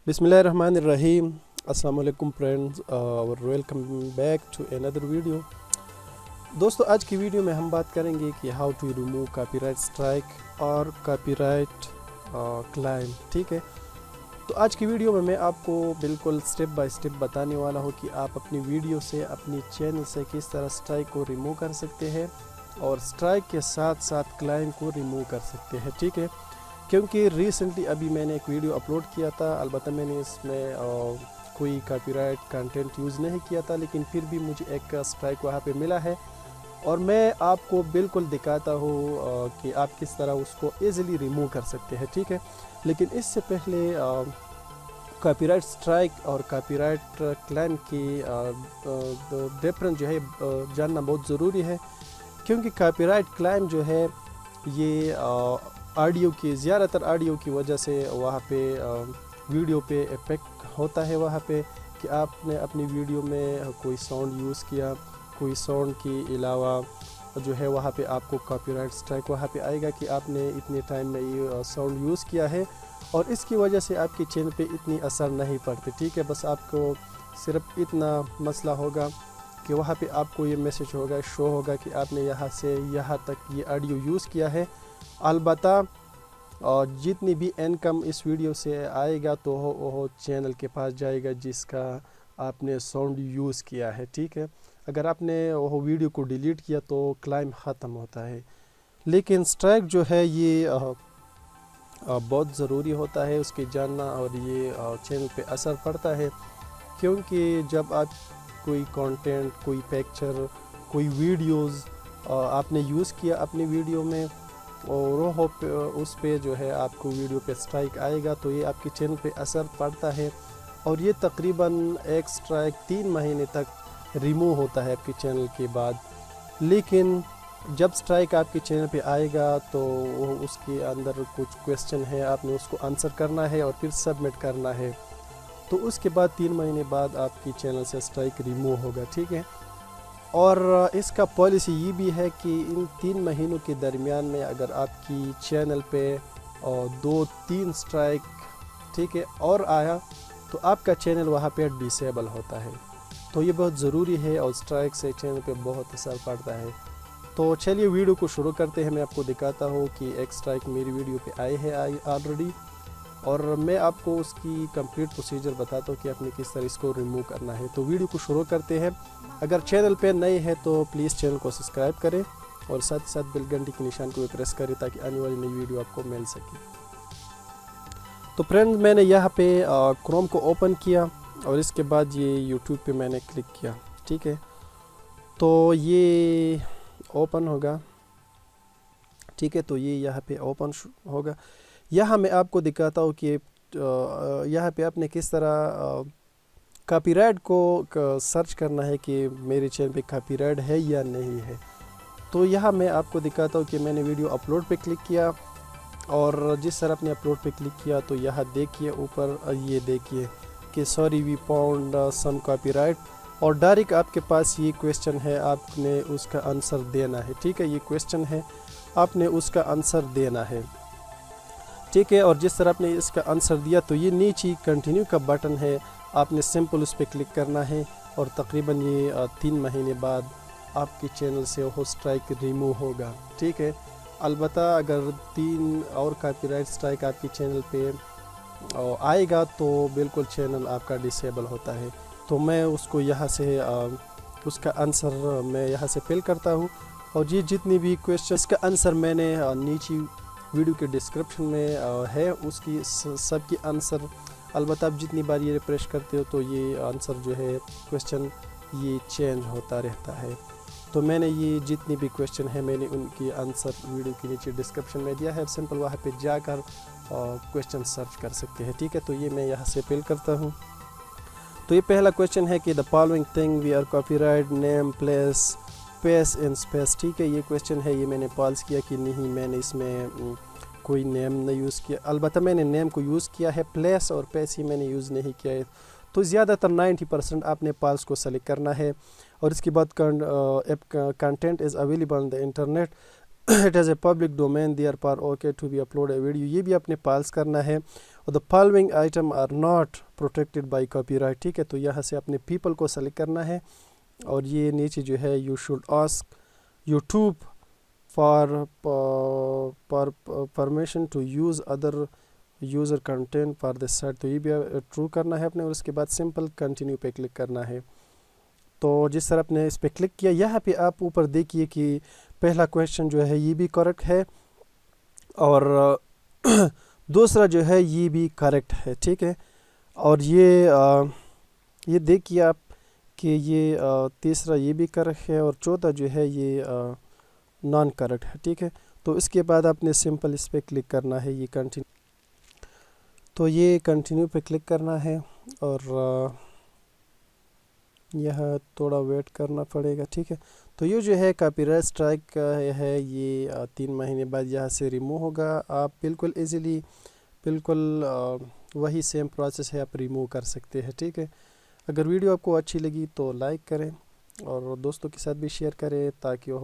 Bismillahirrahmanirrahim. Assalamu alaikum friends और welcome back to another video. दोस्तों आज की वीडियो में हम बात करेंगे कि how to remove copyright strike और कॉपीराइट क्लेम। ठीक है, तो आज की वीडियो में मैं आपको बिल्कुल स्टेप बाय स्टेप बताने वाला हूँ कि आप अपनी वीडियो से, अपनी चैनल से किस तरह स्ट्राइक को रिमूव कर सकते हैं और स्ट्राइक के साथ साथ क्लेम को रिमूव कर सकते हैं। ठीक है, क्योंकि रिसेंटली अभी मैंने एक वीडियो अपलोड किया था, अलबत्ता मैंने इसमें कोई कॉपीराइट कंटेंट यूज़ नहीं किया था, लेकिन फिर भी मुझे एक स्ट्राइक वहाँ पे मिला है और मैं आपको बिल्कुल दिखाता हूँ कि आप किस तरह उसको इजीली रिमूव कर सकते हैं। ठीक है, लेकिन इससे पहले कॉपीराइट स्ट्राइक और कॉपीराइट क्लेम की डिफरेंस जो है जानना बहुत ज़रूरी है, क्योंकि कॉपीराइट क्लेम जो है ये ऑडियो की, ज़्यादातर ऑडियो की वजह से वहाँ पे वीडियो पे इफेक्ट होता है वहाँ पे कि आपने अपनी वीडियो में कोई साउंड यूज़ किया, कोई साउंड के अलावा जो है वहाँ पे आपको कॉपीराइट स्ट्राइक वहाँ पे आएगा कि आपने इतने टाइम में ये साउंड यूज़ किया है और इसकी वजह से आपके चैनल पे इतनी असर नहीं पड़ती। ठीक है, बस आपको सिर्फ इतना मसला होगा कि वहाँ पे आपको ये मैसेज होगा, शो होगा कि आपने यहाँ से यहाँ तक ये ऑडियो यूज़ किया है। अलबत्ता और जितनी भी इनकम इस वीडियो से आएगा तो वो चैनल के पास जाएगा जिसका आपने साउंड यूज़ किया है। ठीक है, अगर आपने वो वीडियो को डिलीट किया तो क्लेम ख़त्म होता है। लेकिन स्ट्राइक जो है ये बहुत ज़रूरी होता है उसके जानना, और ये चैनल पे असर पड़ता है, क्योंकि जब आप कोई कंटेंट, कोई पिक्चर, कोई वीडियोस आपने यूज़ किया अपनी वीडियो में और उस पे जो है आपको वीडियो पे स्ट्राइक आएगा तो ये आपके चैनल पे असर पड़ता है और ये तकरीबन एक स्ट्राइक 3 महीने तक रिमूव होता है आपके चैनल के बाद। लेकिन जब स्ट्राइक आपके चैनल पे आएगा तो वो उसके अंदर कुछ क्वेश्चन है, आपने उसको आंसर करना है और फिर सबमिट करना है, तो उसके बाद 3 महीने बाद आपकी चैनल से स्ट्राइक रिमूव होगा। ठीक है, और इसका पॉलिसी ये भी है कि इन 3 महीनों के दरमियान में अगर आपकी चैनल पे 2-3 स्ट्राइक, ठीक है, और आया तो आपका चैनल वहाँ पे डिसेबल होता है। तो ये बहुत ज़रूरी है और स्ट्राइक से चैनल पे बहुत असर पड़ता है। तो चलिए वीडियो को शुरू करते हैं। मैं आपको दिखाता हूँ कि एक स्ट्राइक मेरी वीडियो पे आई है ऑलरेडी, और मैं आपको उसकी कंप्लीट प्रोसीजर बताता हूँ कि आपने किस तरह इसको रिमूव करना है। तो वीडियो को शुरू करते हैं। अगर चैनल पे नए हैं तो प्लीज़ चैनल को सब्सक्राइब करें और साथ ही साथ बेल घंटी के निशान को भी प्रेस करें ताकि आने वाली नई वीडियो आपको मिल सके। तो फ्रेंड्स मैंने यहाँ पे क्रोम को ओपन किया और इसके बाद ये यूट्यूब पे मैंने क्लिक किया। ठीक है, तो ये ओपन होगा। ठीक है, तो ये यहाँ पे ओपन होगा। यहाँ मैं आपको दिखाता हूँ कि यहाँ पे आपने किस तरह कॉपीराइट को सर्च करना है कि मेरे चैनल पे कॉपीराइट है या नहीं है। तो यहाँ मैं आपको दिखाता हूँ कि मैंने वीडियो अपलोड पे क्लिक किया और जिस तरह आपने अपलोड पे क्लिक किया तो यहाँ देखिए ऊपर ये देखिए कि sorry we found some copyright, और डायरेक्ट आपके पास ये क्वेश्चन है, आपने उसका आंसर देना है। ठीक है, ये क्वेश्चन है, आपने उसका आंसर देना है। ठीक है, और जिस तरह आपने इसका आंसर दिया तो ये नीचे कंटिन्यू का बटन है, आपने सिंपल उस पर क्लिक करना है और तकरीबन ये 3 महीने बाद आपके चैनल से वो स्ट्राइक रिमूव होगा। ठीक है, अलबत्ता अगर 3 और कॉपीराइट स्ट्राइक आपके चैनल पे आएगा तो बिल्कुल चैनल आपका डिसेबल होता है। तो मैं उसको यहाँ से उसका आंसर मैं यहाँ से फिल करता हूँ, और ये जितनी भी क्वेश्चन इसका आंसर मैंने नीचे वीडियो के डिस्क्रिप्शन में है उसकी सबकी आंसर। अलबत्ता आप जितनी बार ये रिफ्रेश करते हो तो ये आंसर जो है क्वेश्चन ये चेंज होता रहता है। तो मैंने ये जितनी भी क्वेश्चन है मैंने उनकी आंसर वीडियो के नीचे डिस्क्रिप्शन में दिया है, सिंपल वहाँ पे जाकर क्वेश्चन सर्च कर सकते हैं। ठीक है, तो ये मैं यहाँ से फिल करता हूँ। तो ये पहला क्वेश्चन है कि the following thing we are copyright name place space in space. ठीक है, ये क्वेश्चन है, ये मैंने पॉज किया कि नहीं, मैंने इसमें कोई नेम नहीं यूज़ किया। अलबत्ता मैंने नेम को यूज़ किया है, प्लेस और पेस ही मैंने यूज़ नहीं किया है। तो ज़्यादातर 90% आपने पॉज को सेलेक्ट करना है, और इसके बाद content is available on the internet it is a public domain there پر okay to be upload a video, یہ بھی اپنے پالس کرنا ہے. اور the following item are not protected by copyright. ٹھیک ہے، تو یہاں سے اپنے پیپل کو سلیکٹ کرنا ہے. اور یہ نیچے جو ہے you should ask YouTube for permission to use other user content for this site. تو یہ بھی ٹرو کرنا ہے اپنے، اور اس کے بعد سمپل کنٹینیو پہ کلک کرنا ہے. تو جس طرح آپ نے اس پہ کلک کیا، یہاں پہ آپ اوپر دیکھیے کہ پہلا کویشچن جو ہے یہ بھی کریکٹ ہے، اور دوسرا جو ہے یہ بھی کریکٹ ہے. ٹھیک ہے، اور یہ دیکھیے آپ کہ یہ تیسرا یہ بھی کریکٹ ہے، اور چوتھا جو ہے یہ نان کریکٹ ہے. ٹھیک ہے، تو اس کے بعد آپ نے سمپل اس پہ کلک کرنا ہے، یہ کنٹینیو. تو یہ کنٹینیو پہ کلک کرنا ہے، اور یہاں تھوڑا ویٹ کرنا پڑے گا. ٹھیک ہے، تو یہ جو ہے کاپی رائٹ اسٹرائک ہے، یہ 3 مہینے بعد یہاں سے ریموو ہوگا. آپ بالکل ایزیلی، بالکل وہی سیم پروسیس ہے، آپ ریموو کر سکتے ہیں. ٹھیک ہے، اگر ویڈیو آپ کو اچھی لگی تو لائک کریں، اور دوستوں کے ساتھ بھی شیئر کریں تاکہ وہ